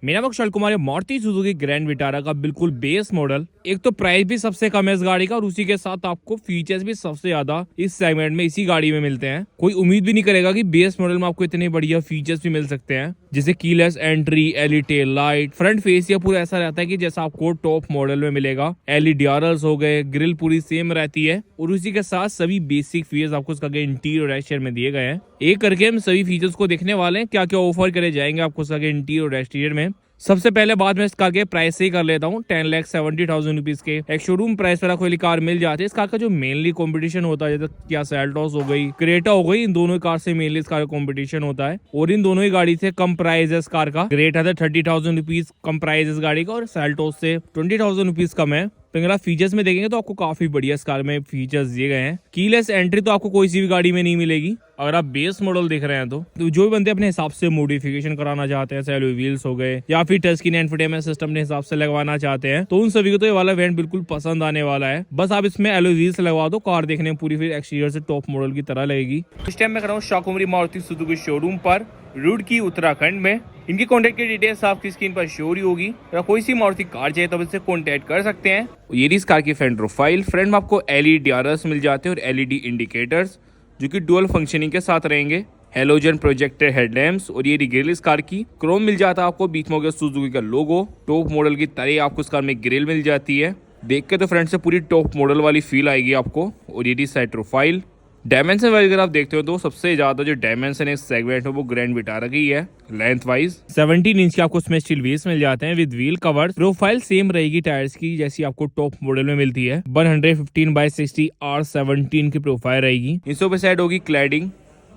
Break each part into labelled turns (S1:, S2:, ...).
S1: मेरा नाम अक्षय कुमार है। मारुति सुजुकी ग्रैंड विटारा का बिल्कुल बेस मॉडल। एक तो प्राइस भी सबसे कम है इस गाड़ी का और उसी के साथ आपको फीचर्स भी सबसे ज्यादा इस सेगमेंट में इसी गाड़ी में मिलते हैं। कोई उम्मीद भी नहीं करेगा कि बेस मॉडल में आपको इतने बढ़िया फीचर्स भी मिल सकते हैं, जैसे keyless entry, LED tail light, front face या पूरा ऐसा रहता है कि जैसा आपको टॉप मॉडल में मिलेगा। एलईडी आरएल्स हो गए, ग्रिल पूरी सेम रहती है और उसी के साथ सभी बेसिक फीचर्स आपको इसका इंटीरियर और एक्सटीरियर में दिए गए हैं। एक करके हम सभी फीचर्स को देखने वाले हैं, क्या क्या ऑफर करे जाएंगे आपको इसका इंटीरियर और एक्सटीरियर में। सबसे पहले बात मैं इस कार के प्राइस से ही कर लेता हूँ। 10,70,000 रुपीज के एक शोरूम प्राइस पर कोई कार मिल जाती है। इस कार का जो मेनली कंपटीशन होता है, जैसे क्या सेल्टोस हो गई, क्रेटा हो गई, इन दोनों कार से मेनली इस कार का कंपटीशन होता है और इन दोनों ही गाड़ी से कम प्राइस है इस कार का। क्रेटा से 30,000 रुपीज कम प्राइस इस गाड़ी का और सेल्टोस से 20,000 रुपीज कम है। तो अगर आप फीचर्स में देखेंगे तो आपको काफी बढ़िया इस कार में फीचर्स दिए गए हैं। कीलेस एंट्री तो आपको कोई सी भी गाड़ी में नहीं मिलेगी। अगर आप बेस मॉडल देख रहे हैं तो जो भी बंदे अपने हिसाब से मॉडिफिकेशन कराना चाहते हैं, अलॉय व्हील्स हो गए या फिर टच स्क्रीन एंटरटेनमेंट सिस्टम अपने हिसाब से लगवाना चाहते हैं, तो उन सभी को तो ये वाला वेरिएंट बिल्कुल पसंद आने वाला है। बस आप इसमें अलॉय व्हील्स लगवा दो, कार देखने में पूरी फिर एक्सटीरियर से टॉप मॉडल की तरह लगेगी। इस टाइम मैं कर रहा हूँ शाकुमरी मारुति सुजुकी शोरूम पर, रुड़की उत्तराखंड में। इनकी कॉन्टैक्ट की डिटेल्स आपकी स्क्रीन पर शो ही होगी। अगर कोई सी मारुति कार चाहिए तो आप इससे कॉन्टैक्ट कर सकते हैं। ये इस कार की फ्रंट प्रोफाइल। फ्रंट में आपको एलईडी आरएल्स मिल जाते हैं और एलईडी इंडिकेटर्स जो कि डुअल फंक्शनिंग के साथ रहेंगे। हेलोजन प्रोजेक्टर हेडलैम्प्स और ये ग्रिल इस कार की क्रोम मिल जाता है आपको। बीच में हो गया सुजुकी का लोगो। टॉप मॉडल की तरह आपको इस कार में ग्रिल मिल जाती है। देख के तो फ्रंट से पूरी टॉप मॉडल वाली फील आएगी आपको। और ये साइड प्रोफाइल। डायमेंशन वाइज अगर आप देखते हो तो सबसे ज्यादा जो डायमेंशन है इस सेगमेंट में वो ग्रैंड विटारा की है। लेंथ वाइज 17 इंच के आपको इसमें स्टील व्हील्स मिल जाते हैं with wheel cover. Profile same रहेगी टायर्स की जैसी आपको टॉप मॉडल में मिलती है। 115/60 R17 की प्रोफाइल रहेगी। इंसो पे साइड होगी क्लैडिंग।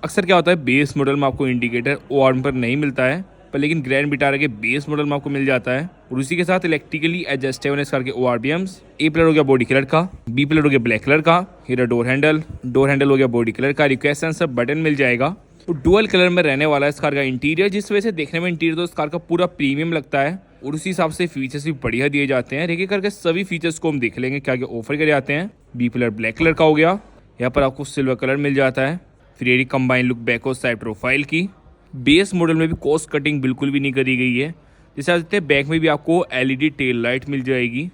S1: अक्सर क्या होता है बेस मॉडल में आपको इंडिकेटर ओ-आर्म पर नहीं मिलता है, पर लेकिन ग्रैंड विटारा के बेस मॉडल में आपको मिल जाता है। और उसी के साथ इलेक्ट्रिकली एडजस्टेबल इस कार के ORBMs। ए पिलर हो गया बॉडी कलर का, बी पिलर हो गया ब्लैक कलर का। हीरा डोर हैंडल हो गया बॉडी कलर का। रिक्वेस्ट सेंसर बटन मिल जाएगा। तो डुअल कलर में रहने वाला है इस कार का इंटीरियर, जिस वजह से देखने में इंटीरियर तो इस कार का पूरा प्रीमियम लगता है और उसी हिसाब से फीचर्स भी बढ़िया दिए जाते हैं। एक करके सभी फीचर्स को हम देख लेंगे क्या क्या ऑफर करे जाते हैं। बी पिलर ब्लैक कलर का हो गया। यहाँ पर आपको सिल्वर कलर मिल जाता है। फिर ये कंबाइन लुक बैक और साइड प्रोफाइल की। बेस मॉडल में भी कॉस्ट कटिंग बिल्कुल भी नहीं करी गई है। जैसे आप देखते हैं बैक में भी आपको एलईडी टेल लाइट मिल जाएगी।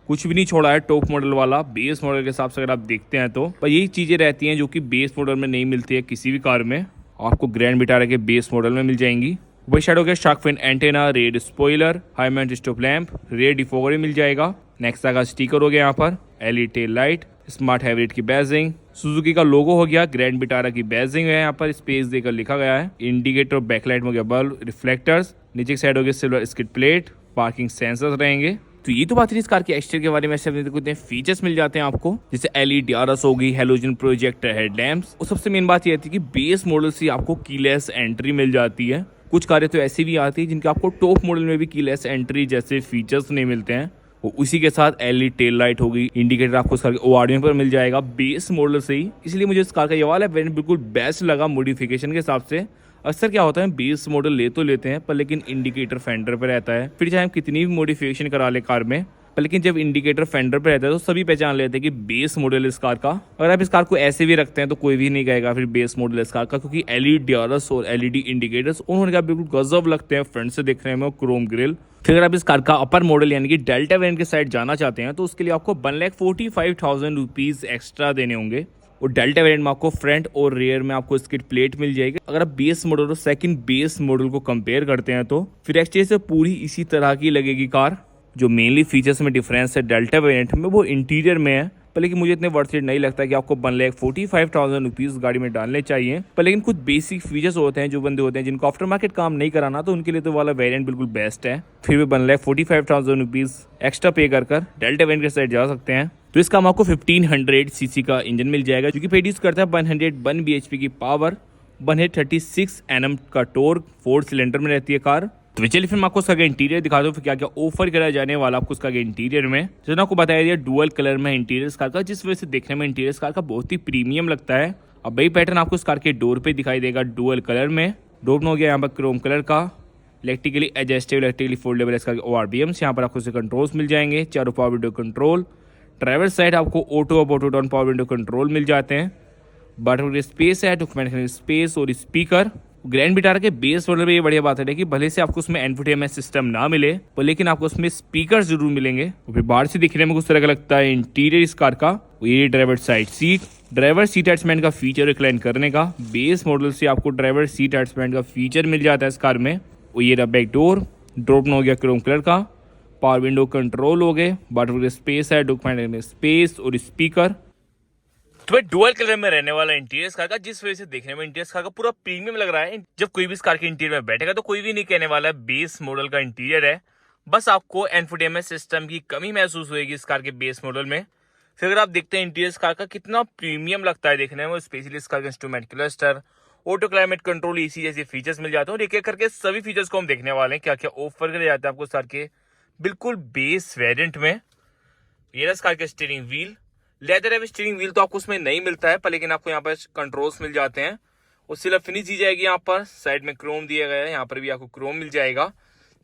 S1: कुछ भी नहीं छोड़ा है टॉप मॉडल वाला बेस मॉडल के हिसाब से अगर आप देखते हैं तो। पर यही चीज़ें रहती हैं जो कि बेस मॉडल में नहीं मिलती है किसी भी कार में, आपको ग्रैंड विटारा के बेस मॉडल में मिल जाएंगी। वही साइड हो गया shark fin antenna, red spoiler, high mount stop lamp, red defogger मिल जाएगा। नेक्सा का स्टिकर हो गया यहाँ पर, LED tail light, smart hybrid की बैजिंग, सुजुकी का लोगो हो गया, ग्रैंड विटारा की बैजिंग है यहाँ पर स्पेस देकर लिखा गया है। इंडिकेटर और बैकलाइट में हो गया बल्ब, रिफ्लेक्टर्स, नीचे की साइड हो गया silver skid plate, parking sensors रहेंगे। तो ये तो बात है इस कार के एक्सटीरियर के बारे में। ऐसे फीचर्स मिल जाते हैं आपको, जैसे एलईडी आरएस हो गई, हेलोजन प्रोजेक्टर हेडलैम्प्स। और सबसे मेन बात ये आती है कि बेस मॉडल से आपको कीलेस एंट्री मिल जाती है। कुछ कारें तो ऐसी भी आती है जिनके आपको टॉप मॉडल में भी कीलेस एंट्री जैसे फीचर्स नहीं मिलते हैं। उसी के साथ एलईडी टेल लाइट होगी, इंडिकेटर आपको इस कार के ORDM पर मिल जाएगा बेस मॉडल से ही। इसलिए मुझे इस कार का ये वाला वेरिएंट बिल्कुल बेस्ट लगा मॉडिफिकेशन के हिसाब से। अक्सर क्या होता है बेस मॉडल ले तो लेते हैं पर लेकिन इंडिकेटर फेंडर पे रहता है, फिर चाहे हम कितनी भी मॉडिफिकेशन करा ले कार में, पर लेकिन जब इंडिकेटर फेंडर पे रहता है तो सभी पहचान लेते हैं कि बेस मॉडल इस कार का। अगर आप इस कार को ऐसे भी रखते हैं तो कोई भी नहीं कहेगा फिर बेस मॉडल इस कार का, क्योंकि एलईडी आरएस और एलईडी इंडिकेटर्स उन्होंने कहा बिल्कुल गजब लगते हैं फ्रंट से देखने में, क्रोम ग्रिल। फिर अगर आप इस कार का अपर मॉडल यानी कि डेल्टा वेरिएंट के साइड जाना चाहते हैं तो उसके लिए आपको 1,45,000 रुपीज एक्स्ट्रा देने होंगे। और डेल्टा वेरिएंट में आपको फ्रंट और रियर में आपको स्किड प्लेट मिल जाएगी। अगर आप बेस मॉडल और सेकंड बेस मॉडल को कंपेयर करते हैं तो फिर एक्सटीरियर से पूरी इसी तरह की लगेगी कार। जो मेनली फीचर्स में डिफरेंस है डेल्टा वेरिएंट में वो इंटीरियर में है, पर लेकिन मुझे इतने वर्थ इट नहीं लगता कि आपको 1,45,000 रुपीज गाड़ी में डालने चाहिए। पर लेकिन कुछ बेसिक फीचर्स होते हैं जो बंदे होते हैं जिनको आफ्टर मार्केट काम नहीं कराना, तो उनके लिए तो वाला वेरिएंट बिल्कुल बेस्ट है। फिर भी 1,45,000 रुपीज एक्स्ट्रा पे कर डेल्टा वेरिएंट के साइड जा सकते हैं। तो इसका आपको 1500 सीसी का इंजन मिल जाएगा जो कि प्रोड्यूस करता है 101 bhp की पावर, 136 Nm का टॉर्क, 4 सिलेंडर में रहती है कार। तो चलिए फिर मैं आपको उसका इंटीरियर दिखा दूँ फिर क्या क्या ऑफर करा जाने वाला आपको उसका इंटीरियर में। जैसे आपको बताया दिया डुअल कलर में इंटीरियर कार का, जिस वजह से देखने में इंटीरियर कार का बहुत ही प्रीमियम लगता है। अब वही पैटर्न आपको इस कार के डोर पे दिखाई देगा डुअल कलर में। डोर में हो गया यहाँ पर क्रोम कलर का, इलेक्ट्रिकली एडजस्टेबल, इलेक्ट्रिकली फोल्डेबल इस कार के ORBMs। यहाँ पर आपको उसके कंट्रोल्स मिल जाएंगे, चारों power window control. Driver side आपको auto up auto down power window control मिल जाते हैं। बटन स्पेस है, डॉक्यूमेंट स्पेस और स्पीकर। ग्रैंड विटारा के बेस मॉडल में ये बढ़िया बात है कि भले से आपको उसमें इंफोटेनमेंट सिस्टम ना मिले पर लेकिन आपको उसमें स्पीकर जरूर मिलेंगे। और फिर बाहर से दिखने में कुछ तरह का लगता है इंटीरियर इस कार का। ये driver side seat, driver seat attachment का फीचर रिक्लाइन करने का। बेस मॉडल से आपको ड्राइवर सीट अटैचमेंट का फीचर मिल जाता है इस कार में। और ये रहा बैक डोर, ड्रॉप हो गया क्रोम कलर का। पावर विंडो कंट्रोल हो गए, बटन स्पेस है, डॉक्यूमेंट में स्पेस और स्पीकर। तो डुअल कलर में रहने वाला इंटीरियर कार का, जिस वजह से देखने में इंटीरियर कार का पूरा प्रीमियम लग रहा है। जब कोई भी इस कार के इंटीरियर में बैठेगा तो कोई भी नहीं कहने वाला है बेस मॉडल का इंटीरियर है। बस आपको इंफोटेनमेंट सिस्टम की कमी महसूस होगी इस कार के बेस मॉडल में। फिर अगर आप देखते हैं इंटीरियर कार का कितना प्रीमियम लगता है देखने में, स्पेशली इस कार का instrument cluster, auto climate control, AC जैसे फीचर्स मिल जाते हैं। और एक एक करके सभी फीचर्स को हम देखने वाले हैं क्या क्या ऑफर करे जाते हैं आपको इस कार के बिल्कुल बेस वेरिएंट में। ये इस कार के स्टीयरिंग व्हील, लेदर है स्टीयरिंग व्हील तो आपको उसमें नहीं मिलता है पर लेकिन आपको यहाँ पर कंट्रोल्स मिल जाते हैं। और सिर्फ फिनिश दी जाएगी, यहाँ पर साइड में क्रोम दिया गया है, यहाँ पर भी आपको क्रोम मिल जाएगा,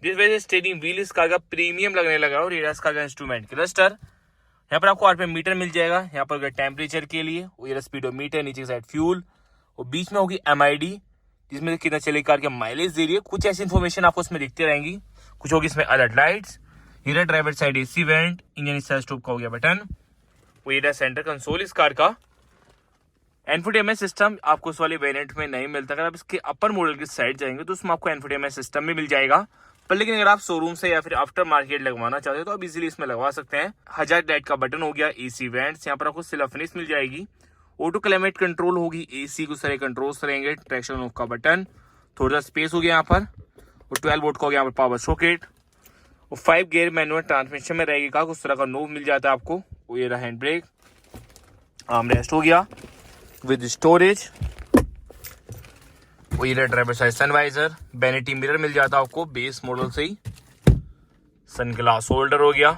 S1: जिस वजह से स्टीयरिंग व्हील इस कार का प्रीमियम लगने लगा। और ये इस कार का इंस्ट्रूमेंट क्लस्टर, यहाँ पर आपको आरपीएम मीटर मिल जाएगा, यहाँ पर टेम्परेचर के लिए। और ये स्पीडोमीटर, नीचे की साइड फ्यूल, और बीच में होगी एमआईडी जिसमें कितना चलेगी कार के माइलेज दे रही है। कुछ ऐसी इन्फॉर्मेशन आपको इसमें दिखती रहेंगी। कुछ होगी इसमें अलर्ट लाइट्स, ये driver side AC vent, engine start stop का हो गया बटन। वो ये सेंटर कंसोल इस कार का। इंफोटेनमेंट सिस्टम आपको उस वाले वेरिएंट में नहीं मिलता। अगर आप इसके अपर मॉडल की साइड जाएंगे तो उसमें आपको इंफोटेनमेंट सिस्टम भी मिल जाएगा। पर लेकिन अगर आप शोरूम से या फिर आफ्टर मार्केट लगवाना चाहते हो तो आप इजीली इसमें लगवा सकते हैं। हजार लाइट का बटन हो गया, एसी वेंट्स, यहाँ पर आपको सिर्फ फिनिश मिल जाएगी। ऑटो क्लाइमेट कंट्रोल होगी, एसी को सारे कंट्रोल्स रहेंगे, ट्रैक्शन ऑफ का बटन, थोड़ा सा स्पेस हो गया यहाँ पर। और 12 वोल्ट का हो गया यहाँ पर पावर सॉकेट। और 5 गियर मैनुअल ट्रांसमिशन में रहेगी कार, उस तरह का नोब मिल जाता है आपको। वो ये रहा हैंड ब्रेक, आर्म रेस्ट हो गया विद स्टोरेज। वो ये रहा driver side sun visor, vanity mirror मिल जाता है आपको बेस मॉडल से ही। सन ग्लास होल्डर हो गया,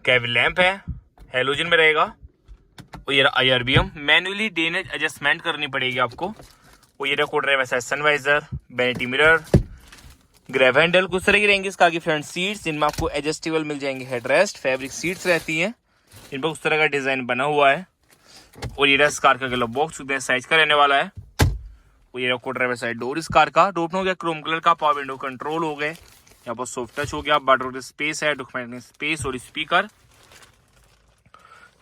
S1: कैबिन लैंप है, हेलोजन में रहेगा। वो ये रहा आईआरबीएम, मैनुअली डेनेज एडजस्टमेंट करनी पड़ेगी आपको। वो ये रहा driver side sun visor, vanity mirror, grab handle. कुछ तरह की रहेंगी इस कार की फ्रंट सीट्स, जिनमें आपको एडजस्टेबल मिल जाएंगे हेडरेस्ट, फैब्रिक सीट्स रहती हैं, इन पर उस तरह का डिजाइन बना हुआ है। और ये इस कार का ग्लव बॉक्स साइज का रहने वाला है। वो ये रखो ड्राइवर साइड डोर इस कार का, डोर हो गया क्रोम कलर का, पावर विंडो कंट्रोल हो गए, यहाँ पर सॉफ्ट टच हो गया, बटन स्पेस है, डॉक्यूमेंट स्पेस और स्पीकर।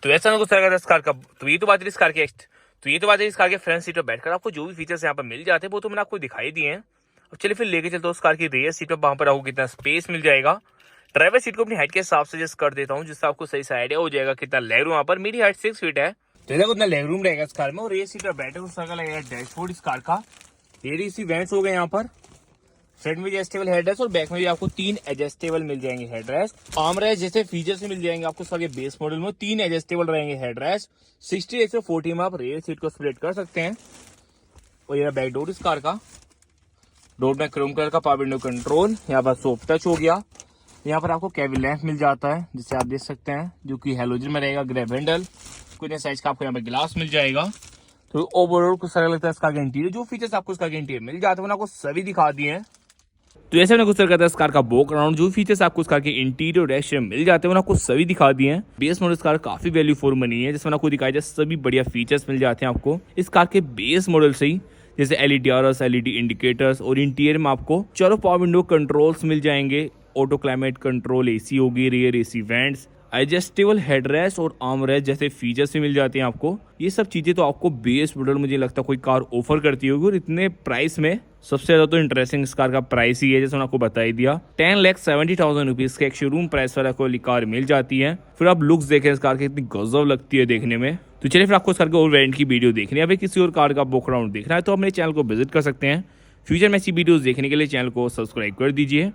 S1: तो ऐसा कुछ तरह का इस कार का। तो ये तो बात है इस कार के फ्रंट सीट पर बैठकर आपको जो भी फीचर्स यहाँ पर मिल जाते हैं वो तो मैंने आपको दिखाई दिए हैं। अब चलिए फिर लेके चलते हैं उस कार की रेयर सीट पर, वहां पर आपको कितना स्पेस मिल जाएगा। ड्राइवर सीट को अपनी हाइट के हिसाब से एडजस्ट कर देता हूँ, जिससे आपको सही से आइडिया हो जाएगा कितना लेग रूम। यहाँ पर मेरी हाइट 6 फीट है, तो उतना लेग रूम रहेगा इस कार में। और रेयर सीट पर बैठे उस तरह का लगेगा डैशबोर्ड इस कार का। ये इसी वेंट्स हो गए यहाँ पर, फ्रंट में एडजस्टेबल हेडरेस्ट और बैक में भी आपको 3 एडजस्टेबल मिल जाएंगे हेडरेस्ट। आर्म रेस्ट जैसे फीचर्स मिल जाएंगे आपको इसके बेस मॉडल में, 3 एडजस्टेबल रहेंगे हेडरेस्ट। 60 से 40 में आप रेयर सीट को स्प्लिट कर सकते हैं। और ये बैक डोर इस कार का, डोर में क्रोम कलर का पावर विंडो कंट्रोल, यहाँ पर सॉफ्ट टच हो गया। यहाँ पर आपको कैबिन लैंप मिल जाता है जिसे आप देख सकते हैं, जो कि हेलोजन में रहेगा। ग्रैब हैंडल, कुछ साइज का आपको यहाँ पर ग्लास मिल जाएगा। तो ओवरऑल कुछ सारा लगता है इसका इंटीरियर। जो फीचर्स आपको इसका इंटीरियर मिल जाते हैं वो आपको सभी दिखा दिए हैं। तो ऐसे मैंने कुछ तरह का इस कार का बैकग्राउंड, जो फीचर्स आपको इस कार के इंटीरियर और एक्सटीरियर मिल जाते हैं वो आपको सभी दिखा दिए हैं। बेस मॉडल इस कार काफी वैल्यू फॉर मनी है, जिसमें आपको दिखाई जाए सभी बढ़िया फीचर्स मिल जाते हैं आपको इस कार के बेस मॉडल से ही, जैसे एलईडी आरएस, एलईडी इंडिकेटर्स। और इंटीरियर में आपको चारों पावर विंडो कंट्रोल्स मिल जाएंगे, ऑटो क्लाइमेट कंट्रोल, एसी होगी, rear AC vents, adjustable headrest और आर्म रेस्ट जैसे फीचर्स भी मिल जाते हैं आपको। ये सब चीजें तो आपको बेस मॉडल मुझे लगता है कोई कार ऑफर करती होगी। और इतने प्राइस में सबसे ज्यादा तो इंटरेस्टिंग इस कार का प्राइस ही है, जैसे मैंने आपको बता ही दिया। 10,70,000 रुपीज का एक शोरूम प्राइस वाला कोई कार मिल जाती है। फिर आप लुक्स देखें इस कार की, इतनी गजब लगती है देखने में। तो चलिए फिर आपको इस कार के और वेरिएंट की वीडियो देखनी है, या फिर किसी और कार का बैकग्राउंड देखना है तो अपने चैनल को विजिट कर सकते हैं। फ्यूचर में ऐसी वीडियोस देखने के लिए चैनल को सब्सक्राइब कर दीजिए।